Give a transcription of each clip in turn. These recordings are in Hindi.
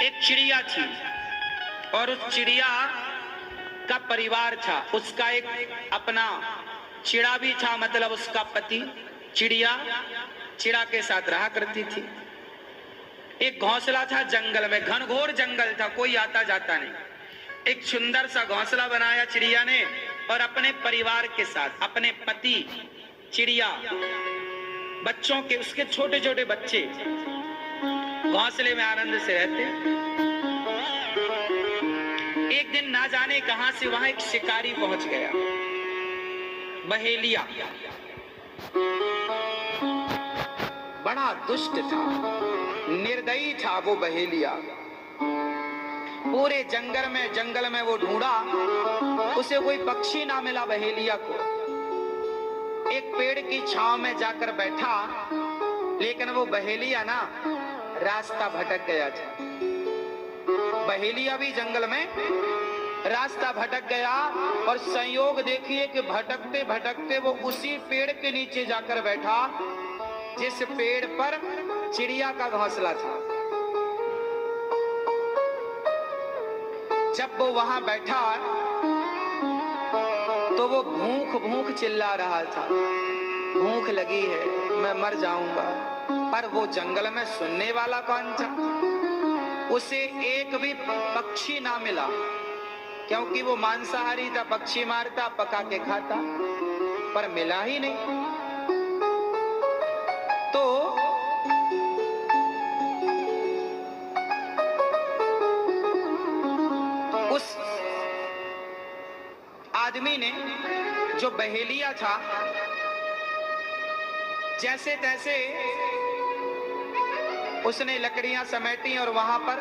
एक चिड़िया थी और उस चिड़िया का परिवार था। उसका एक अपना चिड़ा भी था, मतलब उसका पति। चिड़िया चिड़ा के साथ रहा करती थी। एक घोंसला था जंगल में, घनघोर जंगल था, कोई आता जाता नहीं। एक सुंदर सा घोंसला बनाया चिड़िया ने और अपने परिवार के साथ, अपने पति, चिड़िया, बच्चों के, उसके छोटे छोटे बच्चे घोंसले में आनंद से रहते। एक दिन ना जाने कहां से वहां एक शिकारी पहुंच गया, बहेलिया। बड़ा दुष्ट था, निर्दयी था वो बहेलिया। पूरे जंगल में वो ढूंढा, उसे कोई पक्षी ना मिला बहेलिया को। एक पेड़ की छांव में जाकर बैठा, लेकिन वो बहेलिया ना रास्ता भटक गया था। बहेलिया भी जंगल में रास्ता भटक गया और संयोग देखिए कि भटकते भटकते वो उसी पेड़ के नीचे जाकर बैठा जिस पेड़ पर चिड़िया का घोंसला था। जब वो वहां बैठा तो वो भूख भूख चिल्ला रहा था, भूख लगी है, मैं मर जाऊंगा। पर वो जंगल में सुनने वाला कौन था? उसे एक भी पक्षी ना मिला, क्योंकि वो मांसाहारी था, पक्षी मारता, पका के खाता, पर मिला ही नहीं। तो उस आदमी ने, जो बहेलिया था, जैसे तैसे उसने लकड़ियां समेटी और वहां पर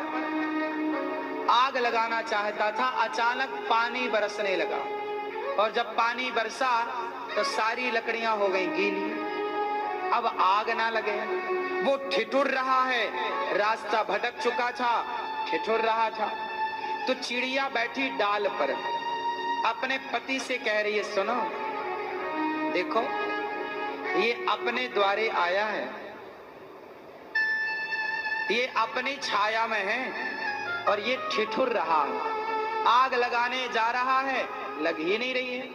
आग लगाना चाहता था। अचानक पानी बरसने लगा और जब पानी बरसा तो सारी लकड़ियां हो गई गीली। अब आग ना लगे। वो ठिठुर रहा है, रास्ता भटक चुका था, ठिठुर रहा था। तो चिड़िया बैठी डाल पर अपने पति से कह रही है, सुनो, देखो ये अपने द्वारे आया है, ये अपनी छाया में है और ये ठिठुर रहा है। आग लगाने जा रहा है, लग ही नहीं रही है,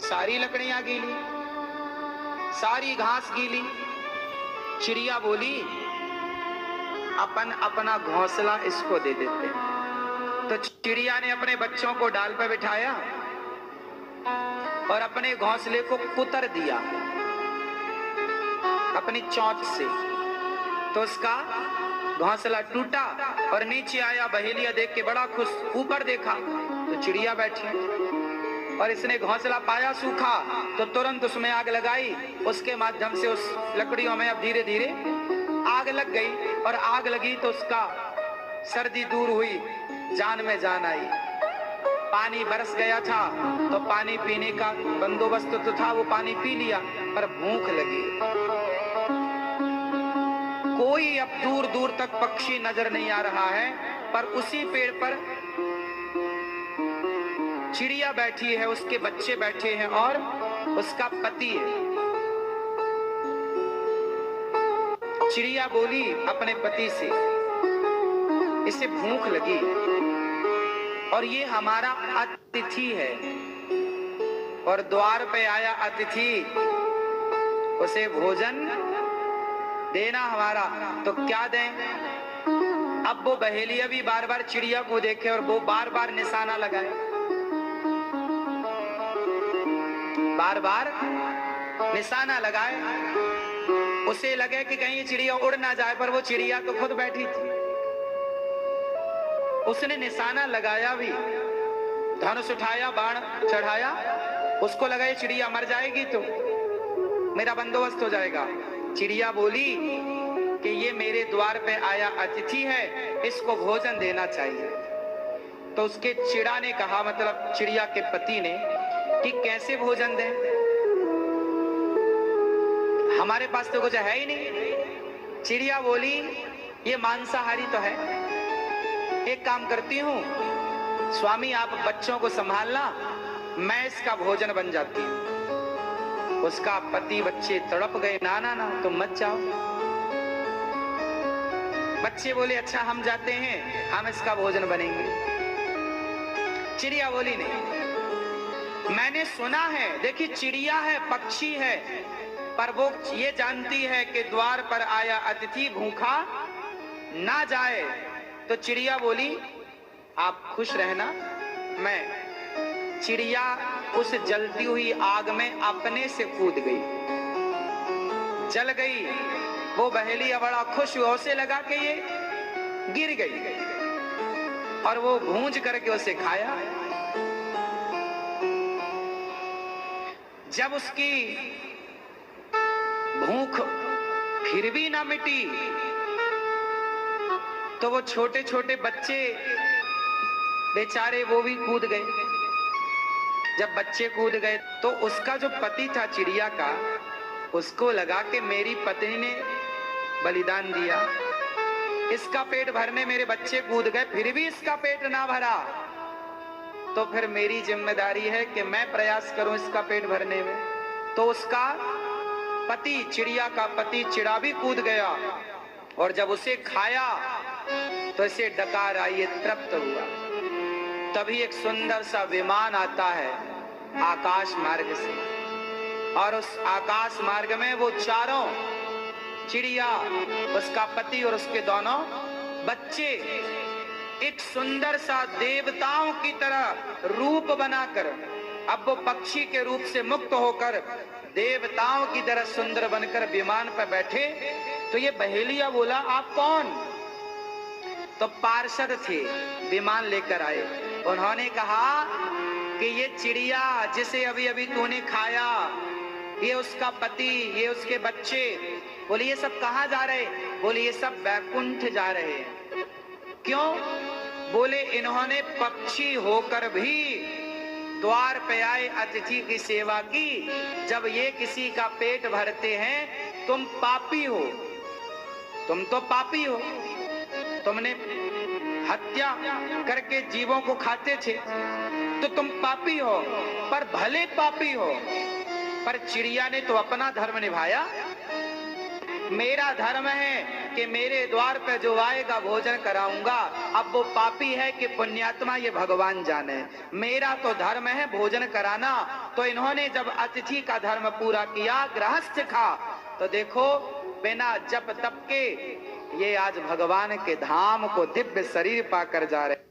सारी लकड़ियां गीली, सारी घास गीली। चिड़िया बोली, अपन अपना घोंसला इसको दे देते। तो चिड़िया ने अपने बच्चों को डाल पर बिठाया और अपने घोंसले को कुतर दिया अपनी चोंच से। तो उसका घोंसला टूटा और नीचे आया। बहेलिया देख के बड़ा खुश, ऊपर देखा तो चिड़िया बैठी और इसने घोंसला पाया सूखा तो तुरंत उसमें आग लगाई। उसके माध्यम से उस लकड़ियों में अब धीरे धीरे आग लग गई और आग लगी तो उसका सर्दी दूर हुई, जान में जान आई। पानी बरस गया था तो पानी पीने का बंदोबस्त तो था, वो पानी पी लिया, पर भूख लगी। कोई अब दूर दूर तक पक्षी नजर नहीं आ रहा है, पर उसी पेड़ पर चिड़िया बैठी है, उसके बच्चे बैठे हैं और उसका पति है। चिड़िया बोली अपने पति से, इसे भूख लगी और ये हमारा अतिथि है और द्वार पे आया अतिथि, उसे भोजन देना हमारा, तो क्या दें? अब वो बहेलिया भी बार बार चिड़िया को देखे और वो बार बार निशाना लगाए, बार बार निशाना लगाए। उसे लगे कि कहीं चिड़िया उड़ ना जाए, पर वो चिड़िया तो खुद बैठी थी। उसने निशाना लगाया भी, धनुष उठाया, बाण चढ़ाया, उसको लगा ये चिड़िया मर जाएगी तो मेरा बंदोबस्त हो जाएगा। चिड़िया बोली कि ये मेरे द्वार पे आया अतिथि है, इसको भोजन देना चाहिए। तो उसके चिड़ा ने कहा, मतलब चिड़िया के पति ने, कि कैसे भोजन दें, हमारे पास तो कुछ है ही नहीं। चिड़िया बोली, ये मांसाहारी तो है, एक काम करती हूँ, स्वामी आप बच्चों को संभालना, मैं इसका भोजन बन जाती हूँ। उसका पति बच्चे तड़प गए, ना ना ना तुम मत जाओ। बच्चे बोले अच्छा हम जाते हैं, हम इसका भोजन बनेंगे। चिड़िया बोली नहीं, मैंने सुना है, देखिए चिड़िया है, पक्षी है, पर वो ये जानती है कि द्वार पर आया अतिथि भूखा ना जाए। तो चिड़िया बोली आप खुश रहना, मैं चिड़िया उस जलती हुई आग में अपने से कूद गई, जल गई। वो बहेलिया बड़ा खुश हुआ, उसे लगा कि ये गिर गई, और वो भूंज करके उसे खाया। जब उसकी भूख फिर भी ना मिटी, तो वो छोटे छोटे बच्चे बेचारे वो भी कूद गए। जब बच्चे कूद गए तो उसका जो पति था चिड़िया का, उसको लगा कि मेरी पत्नी ने बलिदान दिया, इसका पेट भरने मेरे बच्चे कूद गए, फिर भी इसका पेट ना भरा, तो फिर मेरी जिम्मेदारी है कि मैं प्रयास करूं इसका पेट भरने में। तो उसका पति, चिड़िया का पति चिड़ा भी कूद गया, और जब उसे खाया तो इसे डकार आई, तृप्त हुआ। तभी एक सुंदर सा विमान आता है आकाश मार्ग से, और उस आकाश मार्ग में वो चारों, चिड़िया, उसका पति और उसके दोनों बच्चे, एक सुंदर सा देवताओं की तरह रूप बनाकर, अब वो पक्षी के रूप से मुक्त होकर देवताओं की तरह सुंदर बनकर विमान पर बैठे। तो ये बहेलिया बोला आप कौन? तो पार्षद थे, विमान लेकर आए। उन्होंने कहा कि ये चिड़िया जिसे अभी अभी तूने खाया, ये उसका पति, ये उसके बच्चे। बोले ये सब कहाँ जा रहे? बोले ये सब बैकुंठ जा रहे हैं। क्यों? बोले इन्होंने पक्षी होकर भी द्वार पे आए अतिथि की सेवा की। जब ये किसी का पेट भरते हैं, तुम पापी हो, तुम तो पापी हो, तुमने हत्या करके जीवों को खाते थे तो तुम पापी हो, पर भले पापी हो। पर चिड़िया ने तो अपना धर्म निभाया। मेरा धर्म है कि मेरे द्वार पे जो आएगा भोजन कराऊंगा। अब वो पापी है कि पुण्यात्मा ये भगवान जाने। मेरा तो धर्म है भोजन कराना। तो इन्होंने जब अतिथि का धर्म पूरा किया, गृहस्थ खा, तो देखो बिना जप तप के ये आज भगवान के धाम को दिव्य शरीर पाकर जा रहे।